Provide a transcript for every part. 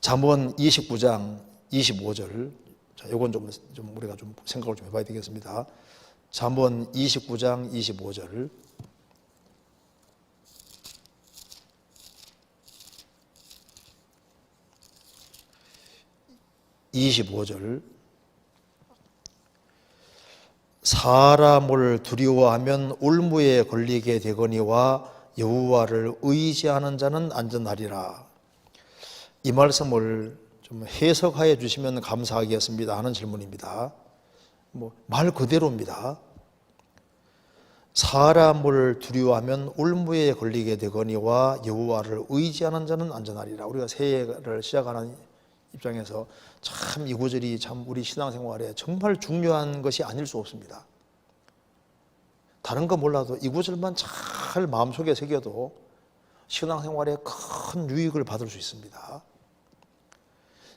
잠언 29장 25절. 자, 요건 좀 우리가 좀 생각을 좀 해봐야 되겠습니다. 잠언 29장 25절. 25절. 사람을 두려워하면 올무에 걸리게 되거니와 여호와를 의지하는 자는 안전하리라. 이 말씀을 좀 해석하여 주시면 감사하겠습니다 하는 질문입니다. 말 그대로입니다. 사람을 두려워하면 올무에 걸리게 되거니와 여호와를 의지하는 자는 안전하리라. 우리가 새해를 시작하는 입장에서 참 이 구절이 참 우리 신앙생활에 정말 중요한 것이 아닐 수 없습니다. 다른 거 몰라도 이 구절만 잘 마음속에 새겨도 신앙생활에 큰 유익을 받을 수 있습니다.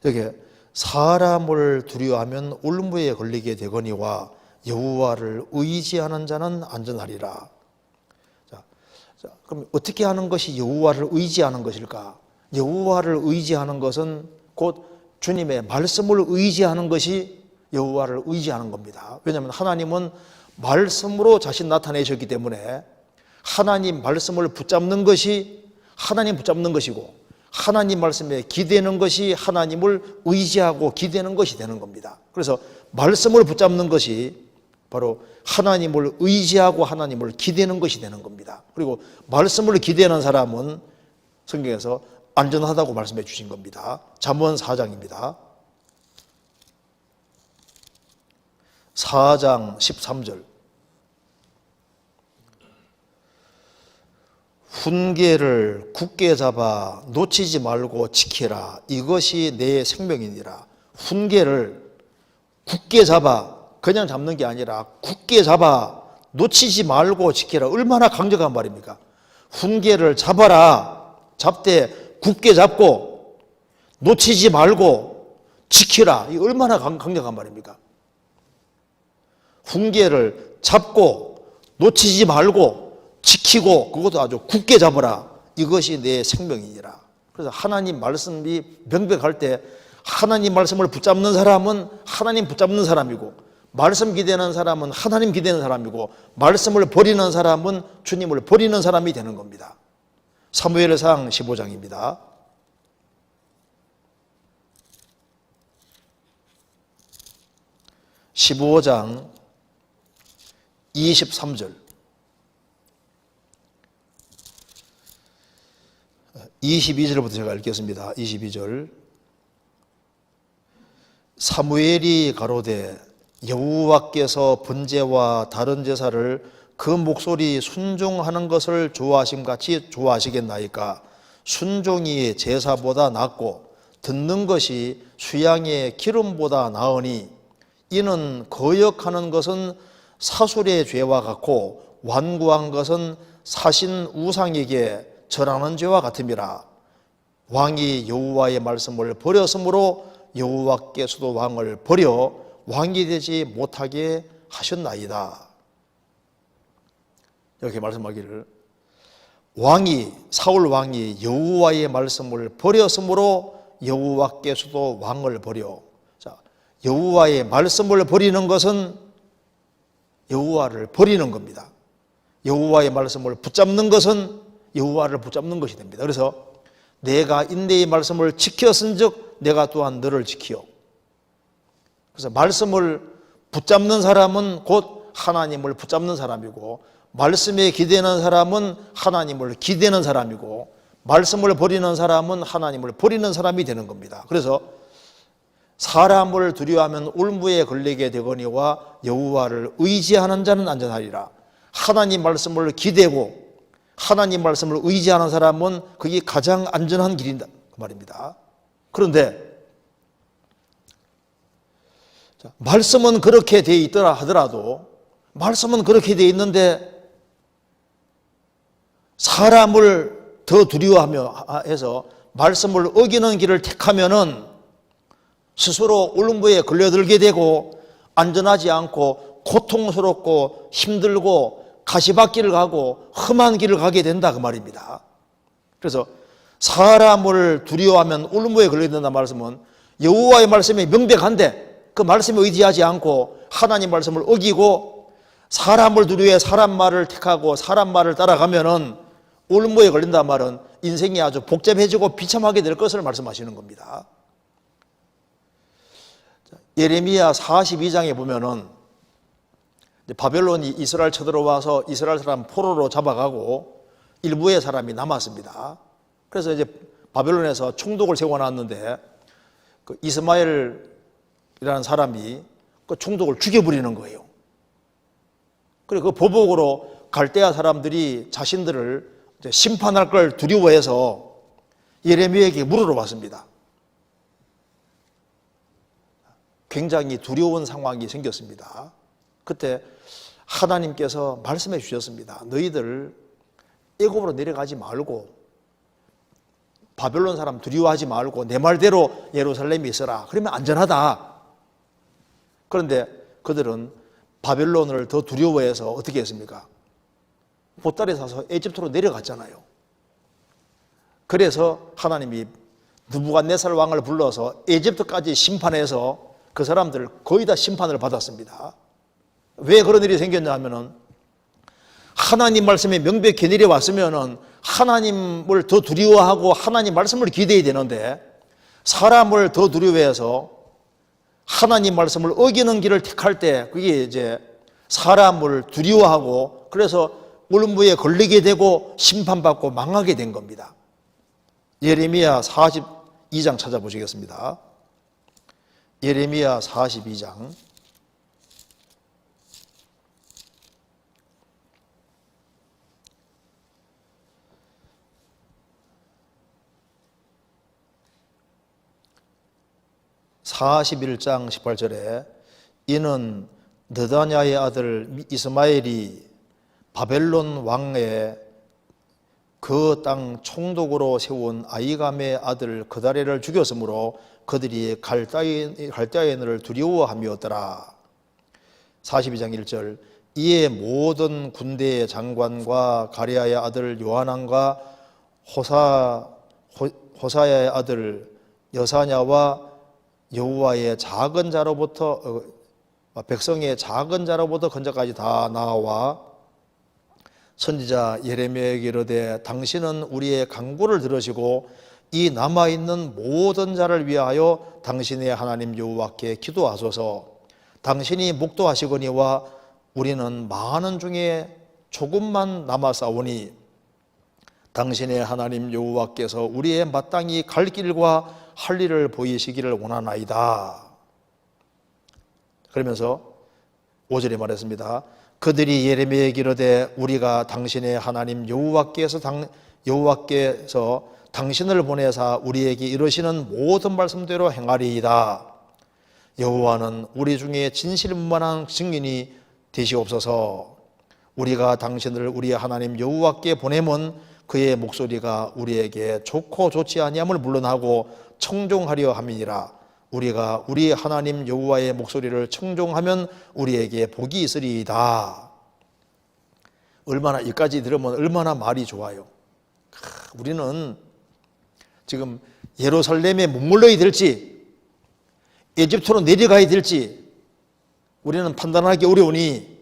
여기 사람을 두려워하면 올무에 걸리게 되거니와 여호와를 의지하는 자는 안전하리라. 자, 그럼 어떻게 하는 것이 여호와를 의지하는 것일까? 여호와를 의지하는 것은 곧 주님의 말씀을 의지하는 것이 여호와를 의지하는 겁니다. 왜냐하면 하나님은 말씀으로 자신 나타내셨기 때문에 하나님 말씀을 붙잡는 것이 하나님 붙잡는 것이고, 하나님 말씀에 기대는 것이 하나님을 의지하고 기대는 것이 되는 겁니다. 그래서 말씀을 붙잡는 것이 바로 하나님을 의지하고 하나님을 기대는 것이 되는 겁니다. 그리고 말씀을 기대는 사람은 성경에서 안전하다고 말씀해 주신 겁니다. 잠언 4장입니다. 4장 13절. 훈계를 굳게 잡아 놓치지 말고 지키라. 이것이 내 생명이니라. 훈계를 굳게 잡아, 그냥 잡는 게 아니라 굳게 잡아 놓치지 말고 지키라. 얼마나 강력한 말입니까? 훈계를 잡아라. 잡되 굳게 잡고 놓치지 말고 지키라. 이 얼마나 강력한 말입니까? 훈계를 잡고 놓치지 말고 지키고 그것도 아주 굳게 잡으라. 이것이 내 생명이니라. 그래서 하나님 말씀이 명백할 때 하나님 말씀을 붙잡는 사람은 하나님 붙잡는 사람이고, 말씀 기대는 사람은 하나님 기대는 사람이고, 말씀을 버리는 사람은 주님을 버리는 사람이 되는 겁니다. 사무엘상 15장입니다. (15장) 23절. 22절부터 제가 읽겠습니다. 22절. 사무엘이 가로되 여호와께서 번제와 다른 제사를 그 목소리 순종하는 것을 좋아하심같이 좋아하시겠나이까? 순종이 제사보다 낫고 듣는 것이 수양의 기름보다 나으니 이는 거역하는 것은 사술의 죄와 같고 완고한 것은 사신 우상에게 절하는 죄와 같음이라. 왕이 여호와의 말씀을 버렸으므로 여호와께서도 왕을 버려 왕이 되지 못하게 하셨나이다. 이렇게 말씀하기를, 사울 왕이 여호와의 말씀을 버렸으므로 여호와께서도 왕을 버려. 자, 여호와의 말씀을 버리는 것은 여호와를 버리는 겁니다. 여호와의 말씀을 붙잡는 것은 여호와를 붙잡는 것이 됩니다. 그래서 내가 인내의 말씀을 지켰은즉 내가 또한 너를 지키오. 그래서 말씀을 붙잡는 사람은 곧 하나님을 붙잡는 사람이고, 말씀에 기대는 사람은 하나님을 기대는 사람이고, 말씀을 버리는 사람은 하나님을 버리는 사람이 되는 겁니다. 그래서 사람을 두려워하면 올무에 걸리게 되거니와 여호와를 의지하는 자는 안전하리라. 하나님 말씀을 기대고 하나님 말씀을 의지하는 사람은 그게 가장 안전한 길이다 그 말입니다. 그런데 말씀은 그렇게 되어 있더라 하더라도, 말씀은 그렇게 되어 있는데 사람을 더 두려워하며 해서 말씀을 어기는 길을 택하면은 스스로 올무에 걸려들게 되고 안전하지 않고 고통스럽고 힘들고 가시밭길을 가고 험한 길을 가게 된다 그 말입니다. 그래서 사람을 두려워하면 울무에 걸린다는 말씀은 여호와의 말씀이 명백한데 그 말씀에 의지하지 않고 하나님 말씀을 어기고 사람을 두려워해 사람 말을 택하고 사람 말을 따라가면은 울무에 걸린다는 말은 인생이 아주 복잡해지고 비참하게 될 것을 말씀하시는 겁니다. 예레미야 42장에 보면은 바벨론이 이스라엘 쳐들어와서 이스라엘 사람 포로로 잡아가고 일부의 사람이 남았습니다. 그래서 이제 바벨론에서 총독을 세워놨는데 그 이스마엘이라는 사람이 그 총독을 죽여버리는 거예요. 그리고 그 보복으로 갈대아 사람들이 자신들을 심판할 걸 두려워해서 예레미야에게 물으러 왔습니다. 굉장히 두려운 상황이 생겼습니다. 그때 하나님께서 말씀해 주셨습니다. 너희들 애굽으로 내려가지 말고 바벨론 사람 두려워하지 말고 내 말대로 예루살렘에 있어라. 그러면 안전하다. 그런데 그들은 바벨론을 더 두려워해서 어떻게 했습니까? 보따리 사서 에집트로 내려갔잖아요. 그래서 하나님이 느부갓네살 왕을 불러서 에집트까지 심판해서 그 사람들 거의 다 심판을 받았습니다. 왜 그런 일이 생겼냐 하면은 하나님 말씀이 명백히 내려왔으면은 하나님을 더 두려워하고 하나님 말씀을 기대해야 되는데 사람을 더 두려워해서 하나님 말씀을 어기는 길을 택할 때 그게 이제 사람을 두려워하고 그래서 울무에 걸리게 되고 심판받고 망하게 된 겁니다. 예레미야 42장 찾아보시겠습니다. 예레미야 42장 41장 18절에 이는 느다냐의 아들 이스마엘이 바벨론 왕의 그 땅 총독으로 세운 아이감의 아들 그다레를 죽였으므로 그들이 갈대아인을 두려워함이었더라. 42장 1절 이에 모든 군대의 장관과 가랴의 아들 요하난과 호사야의 아들 여사냐와 여호와의 작은 자로부터 백성의 작은 자로부터 건자까지 다 나와 선지자 예레미야에게 이르되 당신은 우리의 간구를 들으시고 이 남아있는 모든 자를 위하여 당신의 하나님 여호와께 기도하소서. 당신이 목도하시거니와 우리는 많은 중에 조금만 남았사오니 당신의 하나님 여호와께서 우리의 마땅히 갈 길과 할 일을 보이시기를 원하나이다. 그러면서 5절에 말했습니다. 그들이 예레미야에게 이르되 우리가 당신의 하나님 여호와께서 당신을 보내사 우리에게 이르시는 모든 말씀대로 행하리이다. 여호와는 우리 중에 진실만한 증인이 되시옵소서. 우리가 당신을 우리 하나님 여호와께 보내면 그의 목소리가 우리에게 좋고 좋지 아니함을 물론하고 청종하려 함이니라. 우리가 우리 하나님 여호와의 목소리를 청종하면 우리에게 복이 있으리이다. 얼마나 이까지 들으면 얼마나 말이 좋아요. 우리는 지금 예루살렘에 머물러야 될지 에집트로 내려가야 될지 우리는 판단하기 어려우니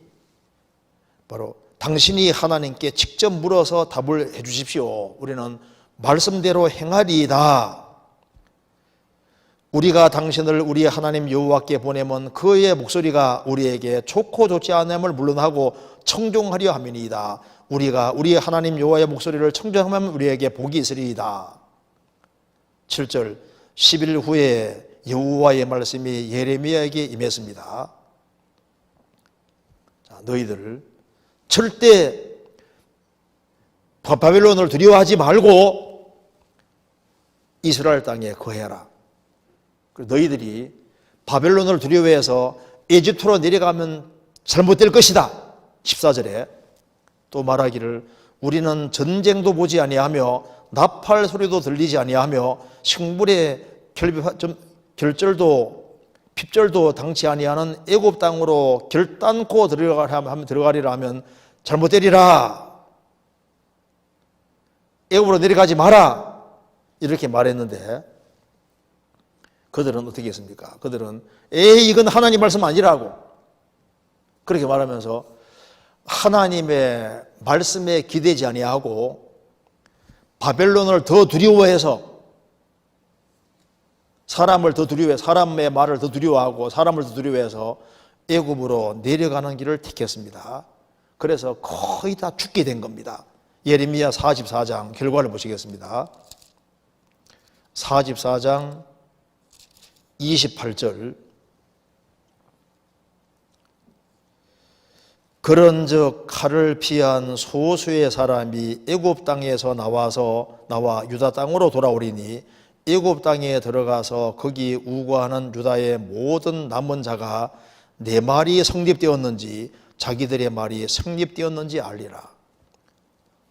바로 당신이 하나님께 직접 물어서 답을 해 주십시오. 우리는 말씀대로 행하리이다. 우리가 당신을 우리 하나님 여호와께 보내면 그의 목소리가 우리에게 좋고 좋지 않음을 물론하고 청종하려 함이니이다. 우리가 우리 하나님 여호와의 목소리를 청종하면 우리에게 복이 있으리이다. 7절 10일 후에 여호와의 말씀이 예레미야에게 임했습니다. 자, 너희들 절대 바벨론을 두려워하지 말고 이스라엘 땅에 거해라. 너희들이 바벨론을 두려워해서 에집트로 내려가면 잘못될 것이다. 14절에 또 말하기를 우리는 전쟁도 보지 아니하며 나팔 소리도 들리지 아니하며 식물의 결절도 핍절도 당치 아니하는 애굽 땅으로 결단코 들어가리라 하면 잘못되리라. 애굽으로 내려가지 마라. 이렇게 말했는데 그들은 어떻게 했습니까? 그들은 에이 이건 하나님 말씀 아니라고 그렇게 말하면서 하나님의 말씀에 기대지 아니하고 바벨론을 더 두려워해서 사람을 더 두려워해 사람의 말을 더 두려워하고 사람을 더 두려워해서 애굽으로 내려가는 길을 택했습니다. 그래서 거의 다 죽게 된 겁니다. 예레미야 44장 결과를 보시겠습니다. 44장 28절 그런즉 칼을 피한 소수의 사람이 애굽 땅에서 나와 유다 땅으로 돌아오리니 애굽 땅에 들어가서 거기 우거하는 유다의 모든 남은 자가 내 말이 성립되었는지 자기들의 말이 성립되었는지 알리라.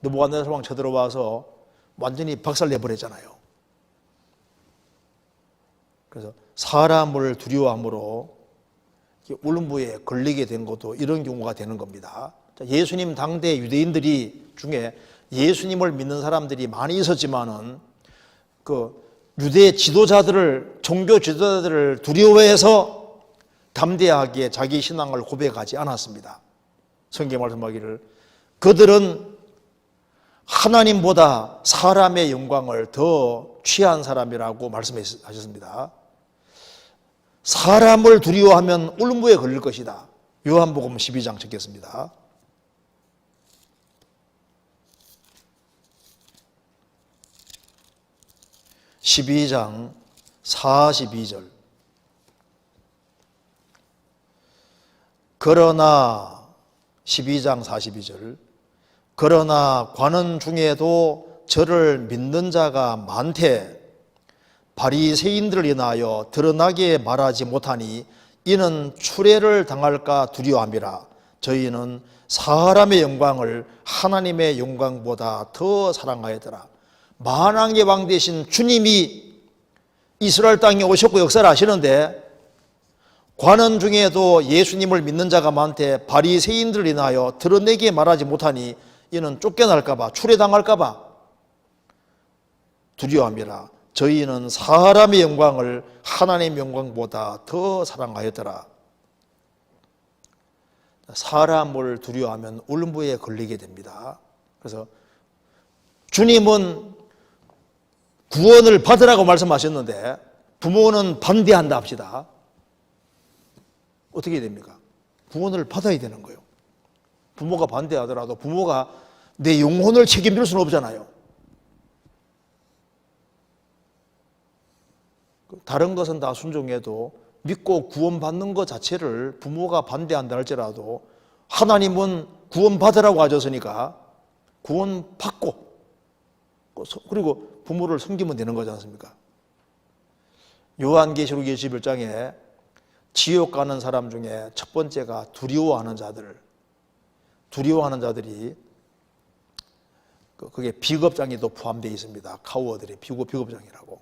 느부갓네살 왕 쳐들어와서 완전히 박살내버렸잖아요. 그래서 사람을 두려워함으로 울음부에 걸리게 된 것도 이런 경우가 되는 겁니다. 예수님 당대 유대인들이 중에 예수님을 믿는 사람들이 많이 있었지만은 그 유대 지도자들을 종교 지도자들을 두려워해서 담대하게 자기 신앙을 고백하지 않았습니다. 성경 말씀하기를 그들은 하나님보다 사람의 영광을 더 취한 사람이라고 말씀하셨습니다. 사람을 두려워하면 울음부에 걸릴 것이다. 요한복음 12장 적겠습니다. (12장) 42절 그러나 12장 42절 그러나 관원 중에도 저를 믿는 자가 많되 바리새인들을 인하여 드러나게 말하지 못하니 이는 추례를 당할까 두려워함이라. 저희는 사람의 영광을 하나님의 영광보다 더 사랑하였더라. 만왕의 왕 되신 주님이 이스라엘 땅에 오셨고 역사를 하시는데 관원 중에도 예수님을 믿는 자가 많되 바리새인들을 인하여 드러내게 말하지 못하니 이는 쫓겨날까 봐 추례당할까 봐 두려워함이라. 저희는 사람의 영광을 하나님의 영광보다 더 사랑하였더라. 사람을 두려워하면 울음부에 걸리게 됩니다. 그래서 주님은 구원을 받으라고 말씀하셨는데 부모는 반대한다 합시다. 어떻게 됩니까? 구원을 받아야 되는 거예요. 부모가 반대하더라도 부모가 내 영혼을 책임질 수는 없잖아요. 다른 것은 다 순종해도 믿고 구원받는 것 자체를 부모가 반대한다 할지라도 하나님은 구원받으라고 하셨으니까 구원받고 그리고 부모를 섬기면 되는 거지 않습니까? 요한계시록 21장에 지옥 가는 사람 중에 첫 번째가 두려워하는 자들이 그게 비겁장에도 포함되어 있습니다. 카우어들이 비겁장이라고.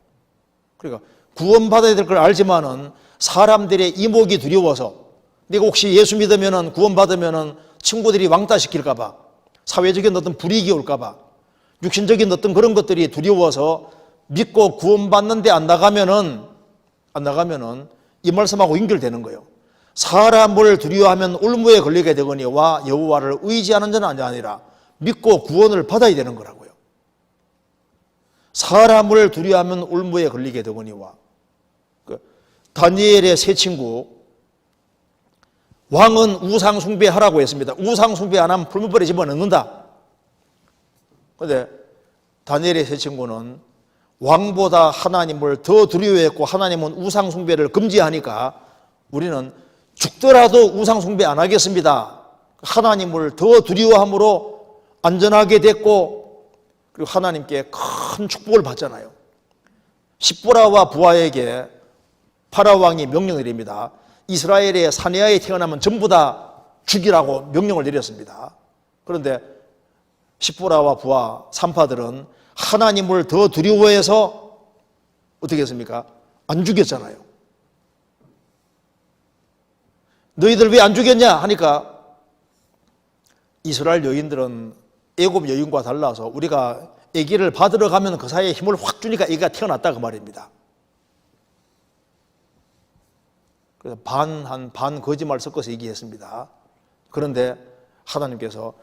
그러니까 구원받아야 될 걸 알지만은 사람들의 이목이 두려워서 내가 혹시 예수 믿으면은 구원받으면은 친구들이 왕따시킬까봐 사회적인 어떤 불이익이 올까봐 육신적인 어떤 그런 것들이 두려워서 믿고 구원받는데 안 나가면은 이 말씀하고 연결되는 거예요. 사람을 두려워하면 울무에 걸리게 되거니와 여호와를 의지하는 자는 아니라 믿고 구원을 받아야 되는 거라고요. 사람을 두려워하면 울무에 걸리게 되거니와 다니엘의 세 친구 왕은 우상 숭배하라고 했습니다. 우상 숭배 안 하면 풀무불에 집어넣는다. 그런데 다니엘의 세 친구는 왕보다 하나님을 더 두려워했고 하나님은 우상 숭배를 금지하니까 우리는 죽더라도 우상 숭배 안 하겠습니다. 하나님을 더 두려워함으로 안전하게 됐고 그리고 하나님께 큰 축복을 받잖아요. 십보라와 부하에게 파라오 왕이 명령을 내립니다. 이스라엘의 사내아에 태어나면 전부 다 죽이라고 명령을 내렸습니다. 그런데 십보라와 부하 산파들은 하나님을 더 두려워해서 어떻게 했습니까? 안 죽였잖아요. 너희들 왜 안 죽였냐 하니까 이스라엘 여인들은 애굽 여인과 달라서 우리가 아기를 받으러 가면 그 사이에 힘을 확 주니까 아기가 태어났다 그 말입니다. 그래서 반 거짓말 섞어서 얘기했습니다. 그런데 하나님께서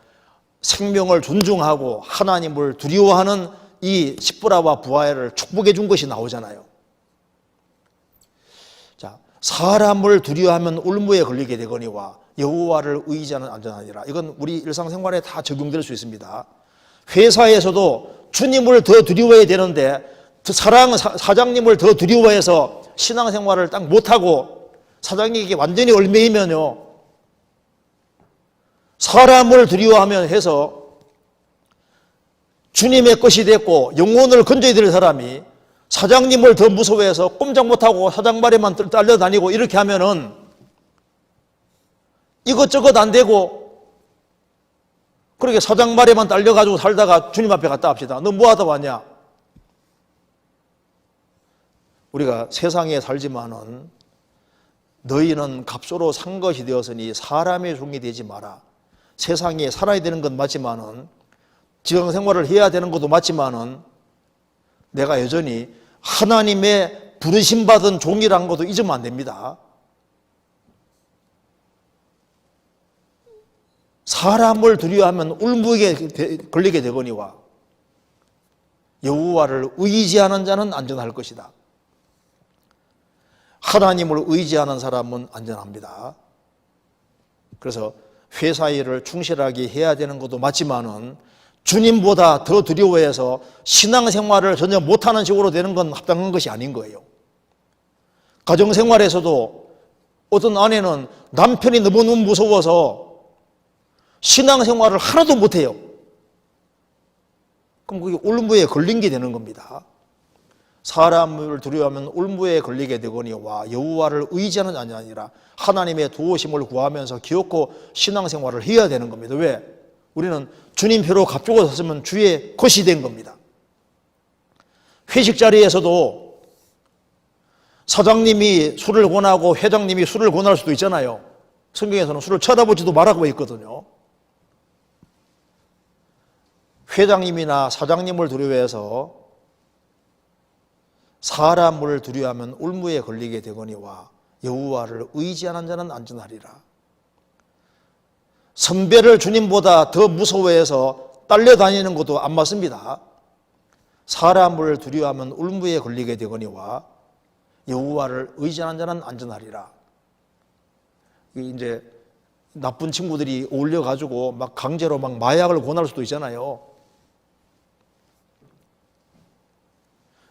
생명을 존중하고 하나님을 두려워하는 이 십부라와 부하를 축복해 준 것이 나오잖아요. 자, 사람을 두려워하면 울무에 걸리게 되거니와 여호와를 의지하는 안전하니라. 이건 우리 일상생활에 다 적용될 수 있습니다. 회사에서도 주님을 더 두려워해야 되는데 사장님을 더 두려워해서 신앙생활을 딱 못하고 사장님에게 완전히 얽매이면요, 사람을 두려워하면 해서 주님의 것이 됐고 영혼을 건져야 될 사람이 사장님을 더 무서워해서 꼼짝 못하고 사장 말에만 딸려다니고 이렇게 하면은 이것저것 안 되고, 그렇게 사장 말에만 딸려가지고 살다가 주님 앞에 갔다 합시다. 너 뭐 하다 왔냐? 우리가 세상에 살지만은 너희는 값으로 산 것이 되었으니 사람의 종이 되지 마라. 세상에 살아야 되는 건 맞지만은 지형생활을 해야 되는 것도 맞지만은 내가 여전히 하나님의 부르심받은 종이라는 것도 잊으면 안 됩니다. 사람을 두려워하면 울무에 걸리게 되거니와 여호와를 의지하는 자는 안전할 것이다. 하나님을 의지하는 사람은 안전합니다. 그래서 회사 일을 충실하게 해야 되는 것도 맞지만은 주님보다 더 두려워해서 신앙생활을 전혀 못하는 식으로 되는 건 합당한 것이 아닌 거예요. 가정생활에서도 어떤 아내는 남편이 너무너무 무서워서 신앙생활을 하나도 못해요. 그럼 그게 울무에 걸린 게 되는 겁니다. 사람을 두려워하면 울무에 걸리게 되거니와 여호와를 의지하는 자가 아니라 하나님의 도우심을 구하면서 기어코 신앙생활을 해야 되는 겁니다. 왜? 우리는 주님 표로 값주고 섰으면 주의 것이 된 겁니다. 회식 자리에서도 사장님이 술을 권하고 회장님이 술을 권할 수도 있잖아요. 성경에서는 술을 쳐다보지도 말라고 했거든요. 회장님이나 사장님을 두려워해서 사람을 두려워하면 울무에 걸리게 되거니와 여호와를 의지하는 자는 안전하리라. 선배를 주님보다 더 무서워해서 딸려다니는 것도 안 맞습니다. 사람을 두려워하면 울무에 걸리게 되거니와 여호와를 의지하는 자는 안전하리라. 이제 나쁜 친구들이 어울려가지고 막 강제로 막 마약을 권할 수도 있잖아요.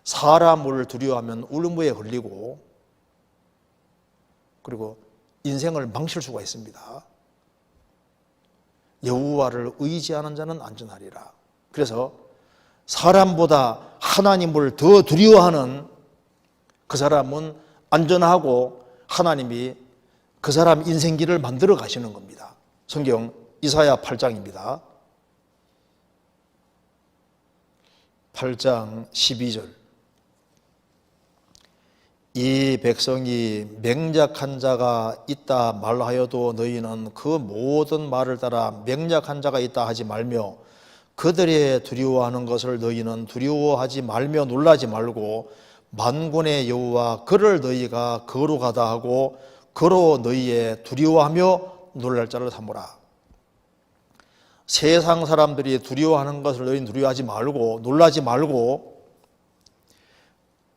사람을 두려워하면 울무에 걸리고 그리고 인생을 망칠 수가 있습니다. 여호와를 의지하는 자는 안전하리라. 그래서 사람보다 하나님을 더 두려워하는 그 사람은 안전하고 하나님이 그 사람 인생길을 만들어 가시는 겁니다. 성경 이사야 8장입니다. 8장 12절. 이 백성이 맹약한 자가 있다 말하여도 너희는 그 모든 말을 따라 맹약한 자가 있다 하지 말며 그들의 두려워하는 것을 너희는 두려워하지 말며 놀라지 말고 만군의 여호와 그를 너희가 거룩하다 하고 그로 너희의 두려워하며 놀랄 자를 삼으라. 세상 사람들이 두려워하는 것을 너희는 두려워하지 말고 놀라지 말고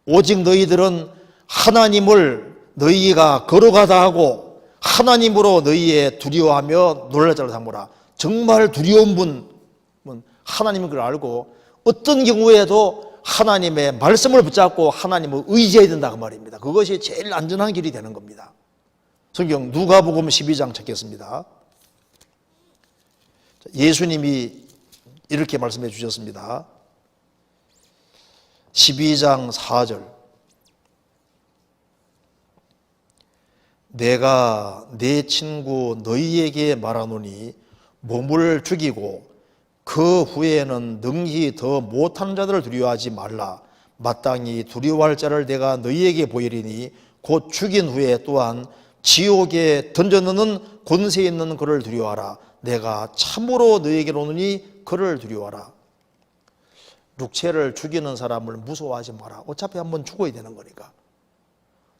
오직 너희들은 하나님을 너희가 거룩하다 하고 하나님으로 너희의 두려워하며 놀랄 자를 삼으라. 정말 두려운 분은 하나님인 걸 알고 어떤 경우에도 하나님의 말씀을 붙잡고 하나님을 의지해야 된다 그 말입니다. 그것이 제일 안전한 길이 되는 겁니다. 성경 누가복음 12장 찾겠습니다. 예수님이 이렇게 말씀해 주셨습니다. 12장 4절. 내가 내 친구 너희에게 말하노니 몸을 죽이고 그 후에는 능히 더 못한 자들을 두려워하지 말라. 마땅히 두려워할 자를 내가 너희에게 보이리니 곧 죽인 후에 또한 지옥에 던져넣는 권세 있는 그를 두려워하라. 내가 참으로 너희에게 오느니 그를 두려워하라. 육체를 죽이는 사람을 무서워하지 마라. 어차피 한번 죽어야 되는 거니까.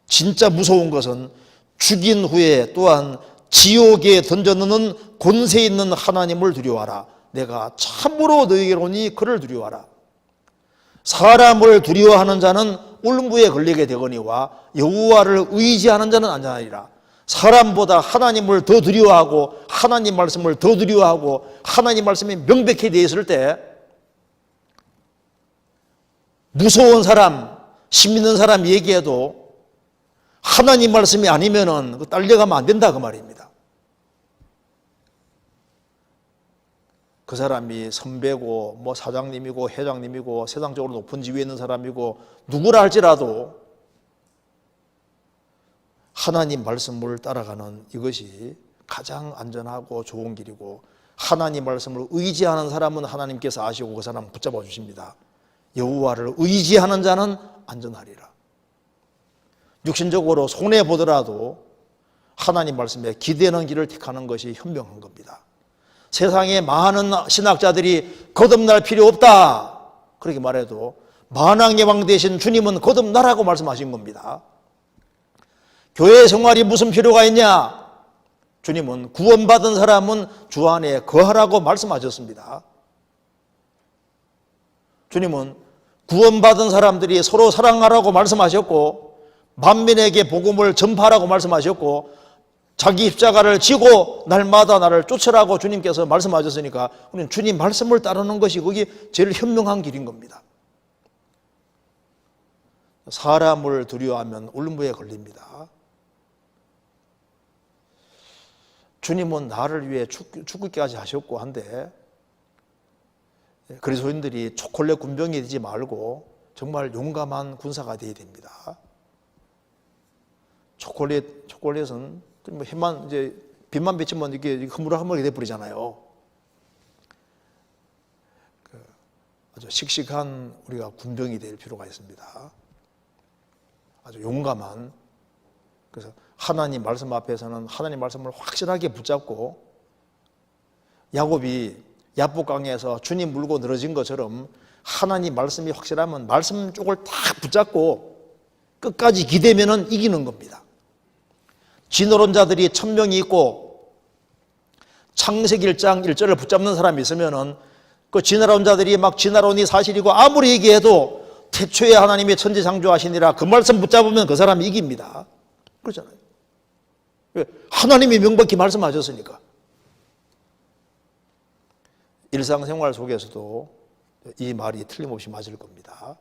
진짜 무서운 것은 죽인 후에 또한 지옥에 던져넣는 권세 있는 하나님을 두려워하라. 내가 참으로 너희에게로니 그를 두려워하라. 사람을 두려워하는 자는 울무에 걸리게 되거니와 여호와를 의지하는 자는 안전하리라. 사람보다 하나님을 더 두려워하고 하나님 말씀을 더 두려워하고 하나님 말씀이 명백히 되어 있을 때 무서운 사람, 심 있는 사람 얘기해도 하나님 말씀이 아니면은 딸려가면 안 된다 그 말입니다. 그 사람이 선배고 뭐 사장님이고 회장님이고 세상적으로 높은 지위에 있는 사람이고 누구라 할지라도 하나님 말씀을 따라가는 이것이 가장 안전하고 좋은 길이고 하나님 말씀을 의지하는 사람은 하나님께서 아시고 그 사람을 붙잡아 주십니다. 여호와를 의지하는 자는 안전하리라. 육신적으로 손해보더라도 하나님 말씀에 기대는 길을 택하는 것이 현명한 겁니다. 세상에 많은 신학자들이 거듭날 필요 없다 그렇게 말해도 만왕의 왕 되신 주님은 거듭나라고 말씀하신 겁니다. 교회 생활이 무슨 필요가 있냐? 주님은 구원받은 사람은 주 안에 거하라고 말씀하셨습니다. 주님은 구원받은 사람들이 서로 사랑하라고 말씀하셨고 만민에게 복음을 전파하라고 말씀하셨고 자기 십자가를 지고 날마다 나를 쫓으라고 주님께서 말씀하셨으니까 우리는 주님 말씀을 따르는 것이 그게 제일 현명한 길인 겁니다. 사람을 두려워하면 울무에 걸립니다. 주님은 나를 위해 죽기까지 하셨고 한데 그리스도인들이 초콜릿 군병이 되지 말고 정말 용감한 군사가 되어야 됩니다. 초콜릿은 뭐 해만 이제 빛만 비치면 이게 흐물흐물하게 돼버리잖아요. 아주 씩씩한 우리가 군병이 될 필요가 있습니다. 아주 용감한. 그래서 하나님 말씀 앞에서는 하나님 말씀을 확실하게 붙잡고 야곱이 야복강에서 주님 물고 늘어진 것처럼 하나님 말씀이 확실하면 말씀 쪽을 딱 붙잡고 끝까지 기대면은 이기는 겁니다. 진노론자들이 1000명이 있고 창세기 1장 1절을 붙잡는 사람이 있으면은 그 진노론자들이 막 진노론이 사실이고 아무리 얘기해도 태초에 하나님이 천지창조하시니라 그 말씀 붙잡으면 그 사람이 이깁니다. 그렇잖아요. 하나님이 명백히 말씀하셨으니까. 일상생활 속에서도 이 말이 틀림없이 맞을 겁니다.